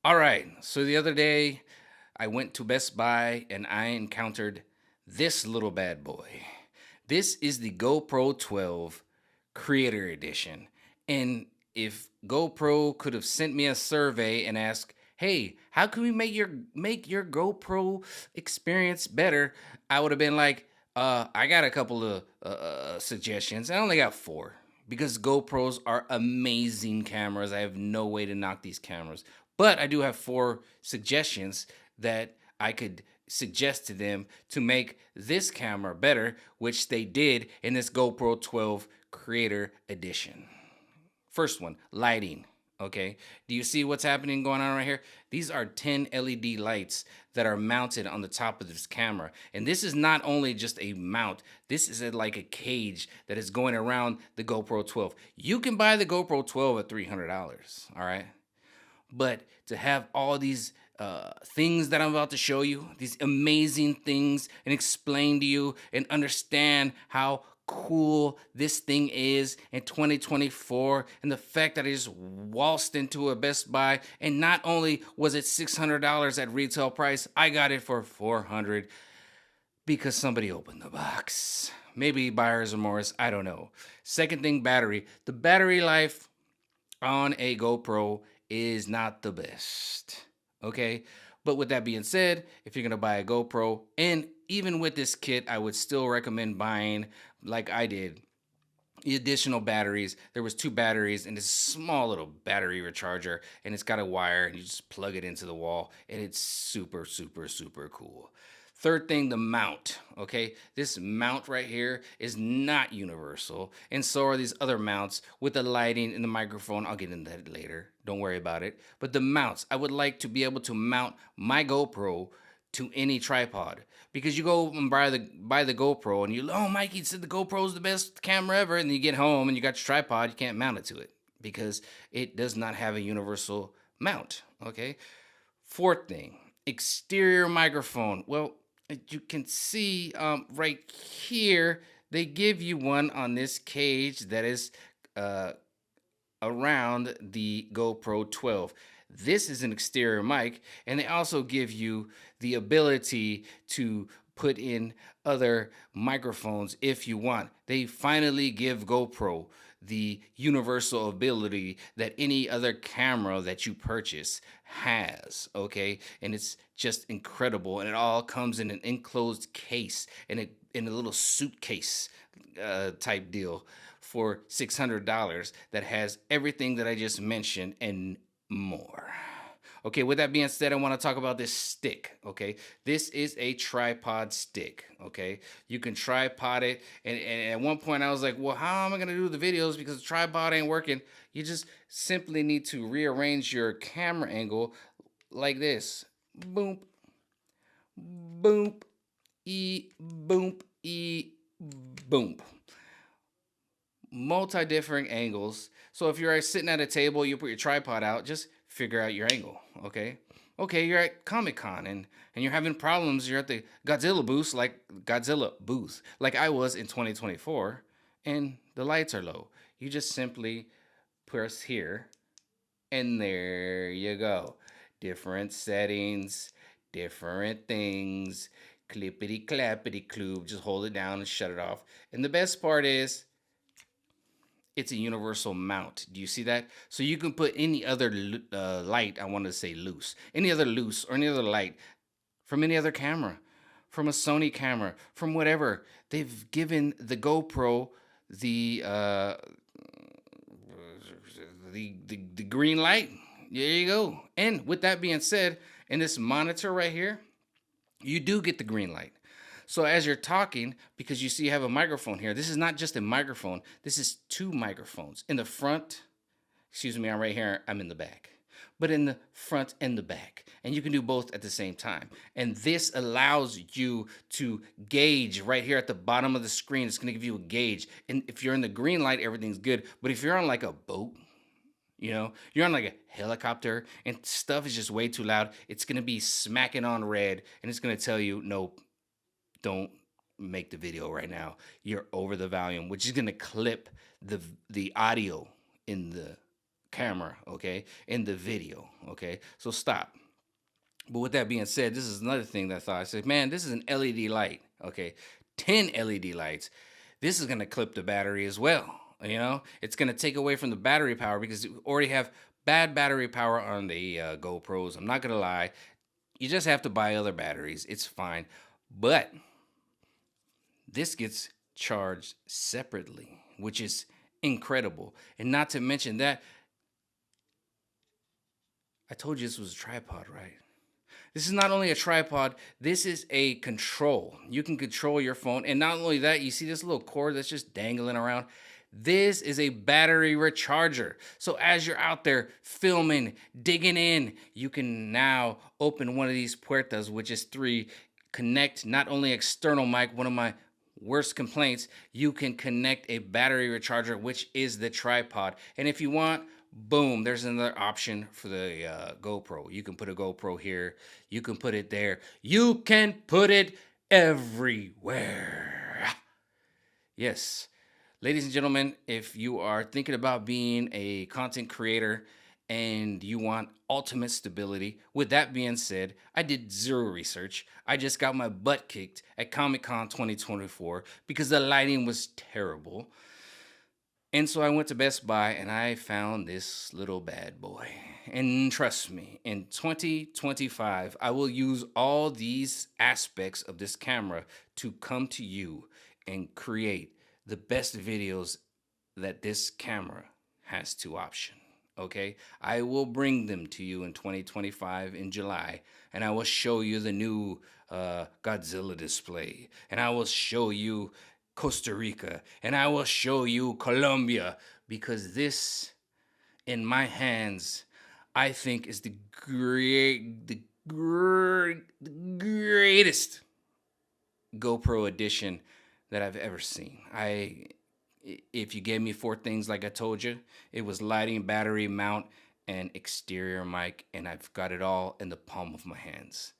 All right. So the other day, I went to Best Buy and I encountered this little bad boy. This is the GoPro 12 Creator Edition. And if GoPro could have sent me a survey and asked, "Hey, how can we make your GoPro experience better?" I would have been like, I got a couple of suggestions. I only got four because GoPros are amazing cameras. I have no way to knock these cameras. But I do have four suggestions that I could suggest to them to make this camera better, which they did in this GoPro 12 Creator Edition. First one, lighting. Okay. Do you see what's happening going on right here? These are 10 LED lights that are mounted on the top of this camera. And this is not only just a mount, this is like a cage that is going around the GoPro 12. You can buy the GoPro 12 at $300. All right. But to have all these things that I'm about to show you, these amazing things, and explain to you and understand how cool this thing is in 2024, and the fact that I just waltzed into a Best Buy, and not only was it $600 at retail price, I got it for $400 because somebody opened the box. Maybe buyer's remorse, I don't know. Second thing, battery. The battery life on a GoPro is not the best. Okay. But with that being said, if you're going to buy a GoPro, and even with this kit, I would still recommend buying, like I did, the additional batteries. There was two batteries and this small little battery recharger, and it's got a wire and you just plug it into the wall, and it's super, super, super cool. Third thing, the mount. Okay, this mount right here is not universal, and so are these other mounts with the lighting and the microphone. I'll get into that later. Don't worry about it. But the mounts, I would like to be able to mount my GoPro to any tripod, because you go and buy the GoPro and you, oh, Mikey said the GoPro is the best camera ever, and then you get home and you got your tripod, you can't mount it to it because it does not have a universal mount. Okay. Fourth thing, exterior microphone. Well, you can see right here, they give you one on this cage that is uh, around the GoPro 12. This is an exterior mic, and they also give you the ability to put in other microphones if you want. They finally give GoPro the universal ability that any other camera that you purchase has, okay? And it's just incredible, and it all comes in an enclosed case, and in a little suitcase type deal for $600 that has everything that I just mentioned and more. Okay, with that being said, I want to talk about this stick. Okay, this is a tripod stick. Okay, you can tripod it, and at one point I was like, well, how am I gonna do the videos because the tripod ain't working? You just simply need to rearrange your camera angle like this. Boom, boom, boom, boom. Multi-different angles. So if you're sitting at a table, you put your tripod out, just figure out your angle. Okay, you're at Comic-Con and you're having problems. You're at the Godzilla booth, like I was in 2024, and the lights are low. You just simply press here, and there you go. Different settings, different things. Clippity clappity cloob. Just hold it down and shut it off. And the best part is, it's a universal mount. Do you see that? So you can put any other light, I want to say loose, any other loose or any other light from any other camera, from a Sony camera, from whatever. They've given the GoPro the the green light. There you go. And with that being said, in this monitor right here, you do get the green light. So as you're talking, because you see you have a microphone here, this is not just a microphone, this is two microphones. In the front, excuse me, I'm right here, I'm in the back. But in the front and the back. And you can do both at the same time. And this allows you to gauge right here at the bottom of the screen. It's going to give you a gauge. And if you're in the green light, everything's good. But if you're on like a boat, you're on like a helicopter and stuff is just way too loud, it's going to be smacking on red and it's going to tell you, nope, don't make the video right now. You're over the volume, which is going to clip the audio in the camera, okay, in the video, okay? So stop. But with that being said, this is another thing that I thought. I said, man, this is an LED light, okay? 10 LED lights. This is going to clip the battery as well. You know, it's going to take away from the battery power because you already have bad battery power on the GoPros. I'm not going to lie. You just have to buy other batteries. It's fine. But this gets charged separately, which is incredible. And not to mention that, I told you this was a tripod, right? This is not only a tripod, this is a control. You can control your phone. And not only that, you see this little cord that's just dangling around? This is a battery recharger. So as you're out there filming, digging in, you can now open one of these puertas, which is 3, connect not only external mic, one of my worst complaints, you can connect a battery recharger, which is the tripod. And if you want, boom, there's another option for the GoPro. You can put a GoPro here. You can put it there. You can put it everywhere. Yes. Ladies and gentlemen, if you are thinking about being a content creator and you want ultimate stability, with that being said, I did zero research. I just got my butt kicked at Comic-Con 2024 because the lighting was terrible. And so I went to Best Buy and I found this little bad boy. And trust me, in 2025, I will use all these aspects of this camera to come to you and create the best videos that this camera has to option. Okay, I will bring them to you in 2025 in July, and I will show you the new Godzilla display, and I will show you Costa Rica, and I will show you Colombia, because this, in my hands, I think is the greatest GoPro edition that I've ever seen. If you gave me 4 things like I told you, it was lighting, battery, mount, and exterior mic, and I've got it all in the palm of my hands.